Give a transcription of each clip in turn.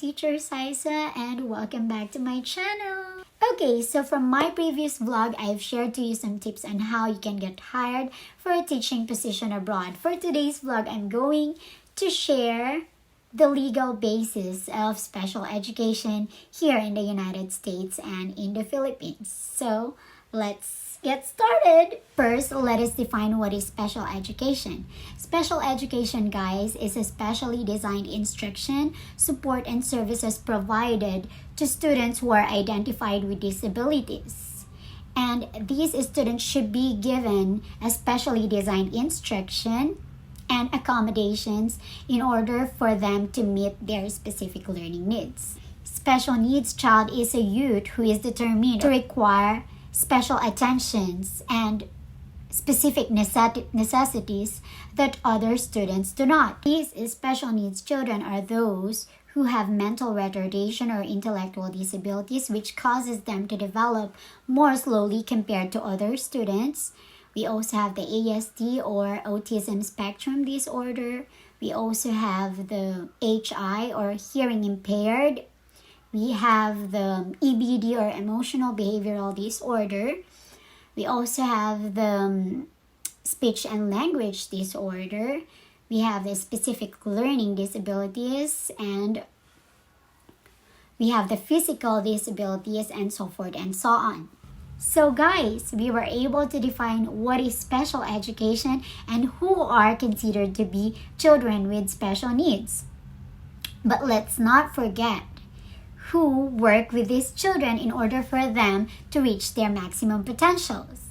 Teacher Saisa, and welcome back to my channel. Okay, so from my previous vlog, I've shared to you some tips on how you can get hired for a teaching position abroad. For today's vlog, I'm going to share the legal basis of special education here in the United States and in the Philippines. So let's get started. First, let us define what is special education. Special education, guys, is a specially designed instruction, support, and services provided to students who are identified with disabilities. And these students should be given a specially designed instruction and accommodations in order for them to meet their specific learning needs. Special needs child is a youth who is determined to require special attentions and specific necessities that other students do not. These special needs children are those who have mental retardation or intellectual disabilities, which causes them to develop more slowly compared to other students. We also have the ASD or autism spectrum disorder. We also have the HI or hearing impaired. We have the EBD or emotional behavioral disorder. We also have the speech and language disorder. We have the specific learning disabilities, and we have the physical disabilities, and so forth and so on. So guys, we were able to define what is special education and who are considered to be children with special needs. But let's not forget who work with these children in order for them to reach their maximum potentials.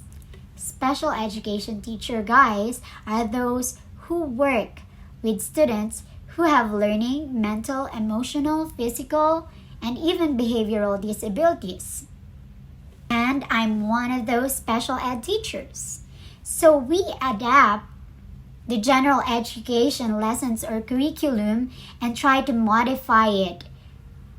Special education teacher, guys, are those who work with students who have learning, mental, emotional, physical, and even behavioral disabilities. And I'm one of those special ed teachers. So we adapt the general education lessons or curriculum and try to modify it,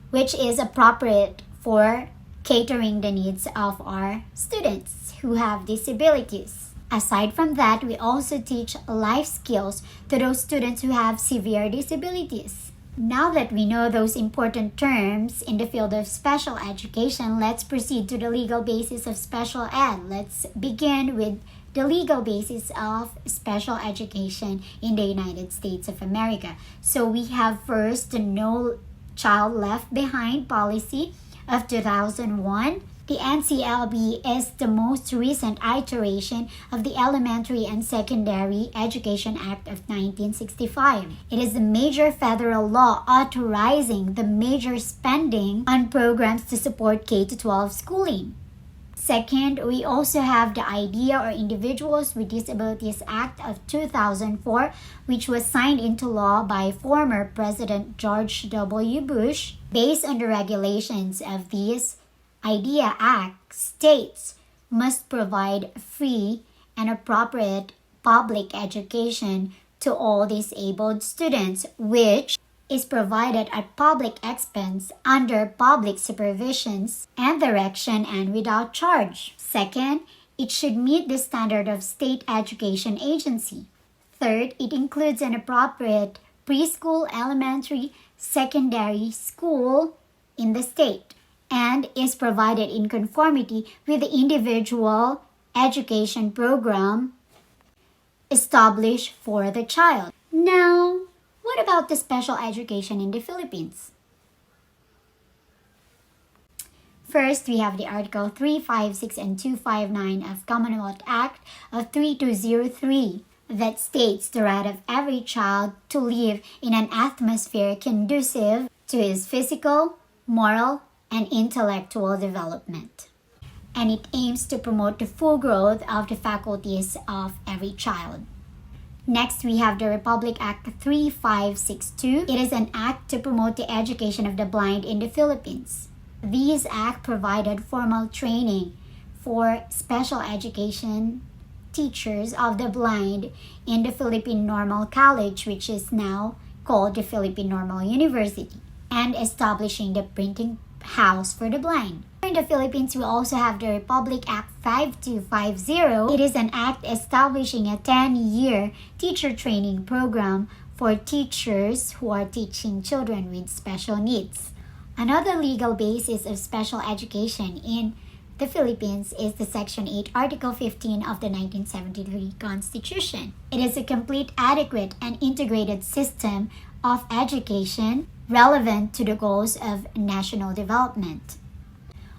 which is appropriate for catering the needs of our students who have disabilities. Aside from that, we also teach life skills to those students who have severe disabilities. Now that we know those important terms in the field of special education, let's proceed to the legal basis of special ed. Let's begin with the legal basis of special education in the United States of America. So we have first the No Child Left Behind policy of 2001. The NCLB is the most recent iteration of the Elementary and Secondary Education Act of 1965. It is a major federal law authorizing the major spending on programs to support K-12 schooling. Second, we also have the IDEA or Individuals with Disabilities Act of 2004, which was signed into law by former President George W. Bush. Based on the regulations of this IDEA Act, states must provide free and appropriate public education to all disabled students, which is provided at public expense under public supervisions and direction and without charge. Second, it should meet the standard of state education agency. Third, it includes an appropriate preschool, elementary, secondary school in the state and is provided in conformity with the individual education program established for the child. Now, what about the special education in the Philippines? First, we have the Article 356 and 259 of Commonwealth Act of 3203 that states the right of every child to live in an atmosphere conducive to his physical, moral, and intellectual development. And it aims to promote the full growth of the faculties of every child. Next, we have the Republic Act 3562. It is an act to promote the education of the blind in the Philippines. This act provided formal training for special education teachers of the blind in the Philippine Normal College, which is now called the Philippine Normal University, and establishing the printing house for the blind. In the Philippines, we also have the Republic Act 5250. It is an act establishing a 10-year teacher training program for teachers who are teaching children with special needs. Another legal basis of special education in the Philippines is the Section 8, Article 15 of the 1973 Constitution. It is a complete, adequate, and integrated system of education relevant to the goals of national development.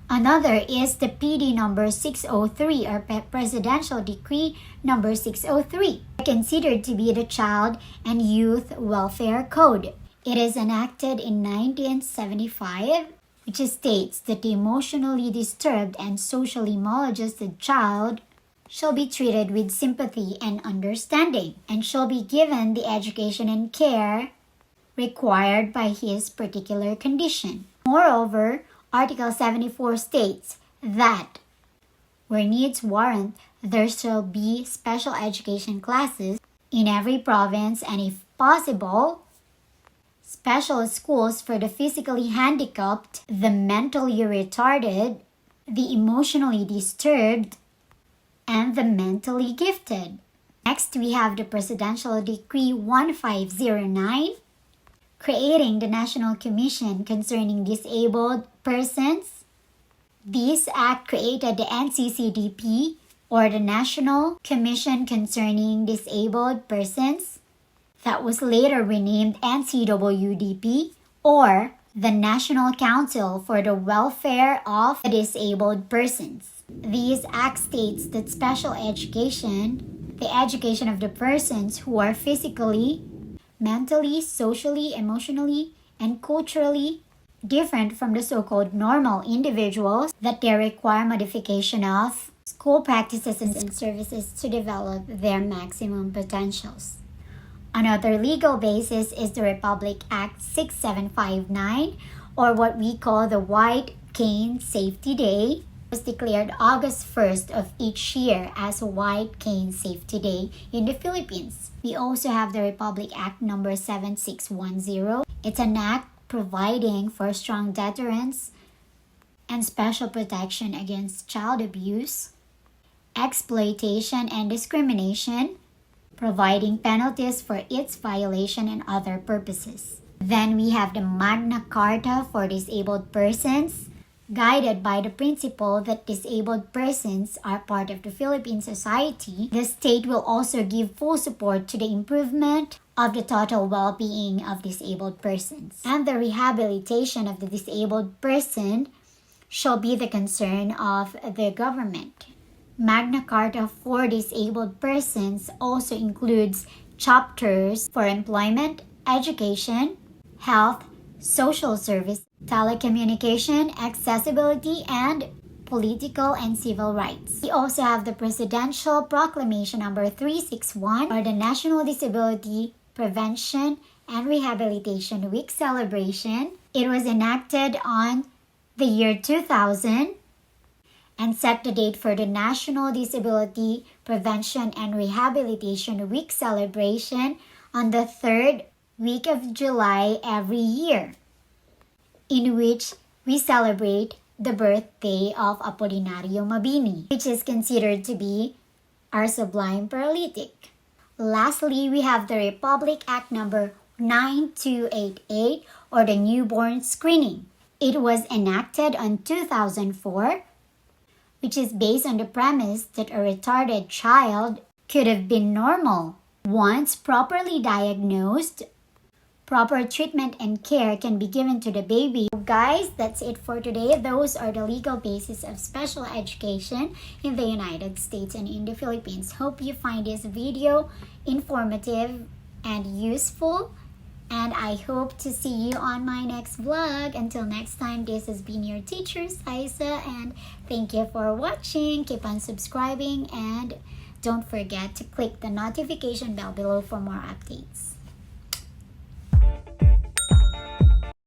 Another is the PD number 603 or Presidential Decree number 603, considered to be the Child and Youth Welfare Code. It is enacted in 1975, which states that the emotionally disturbed and socially maladjusted child shall be treated with sympathy and understanding and shall be given the education and care required by his particular condition. Moreover, Article 74 states that where needs warrant, there shall be special education classes in every province and, if possible, special schools for the physically handicapped, the mentally retarded, the emotionally disturbed, and the mentally gifted. Next, we have the Presidential Decree 1509, creating the National Commission Concerning Disabled Persons. This act created the NCCDP, or the National Commission Concerning Disabled Persons, that was later renamed NCWDP, or the National Council for the Welfare of Disabled Persons. This act states that special education, the education of the persons who are physically, mentally, socially, emotionally, and culturally different from the so-called normal individuals, that they require modification of school practices and services to develop their maximum potentials. Another legal basis is the Republic Act 6759, or what we call the White Cane Safety Day. It was declared August 1st of each year as White Cane Safety Day in the Philippines. We also have the Republic Act number 7610. It's an act providing for strong deterrence and special protection against child abuse, exploitation, and discrimination, providing penalties for its violation and other purposes. Then we have the Magna Carta for Disabled Persons, guided by the principle that disabled persons are part of the Philippine society. The state will also give full support to the improvement of the total well-being of disabled persons. And the rehabilitation of the disabled person shall be the concern of the government. Magna Carta for Disabled Persons also includes chapters for employment, education, health, social service, telecommunication, accessibility, and political and civil rights. We also have the Presidential Proclamation number 361, or the National Disability Prevention and Rehabilitation Week celebration. It was enacted on the year 2000 and set the date for the National Disability Prevention and Rehabilitation Week celebration on the third week of July every year, in which we celebrate the birthday of Apolinario Mabini, which is considered to be our sublime paralytic. Lastly, we have the Republic Act number 9288, or the Newborn Screening. It was enacted on 2004, which is based on the premise that a retarded child could have been normal. Once properly diagnosed, proper treatment and care can be given to the baby. Guys, that's it for today. Those are the legal basis of special education in the United States and in the Philippines. Hope you find this video informative and useful. And I hope to see you on my next vlog. Until next time, this has been your teacher, Saisa, and thank you for watching. Keep on subscribing and don't forget to click the notification bell below for more updates.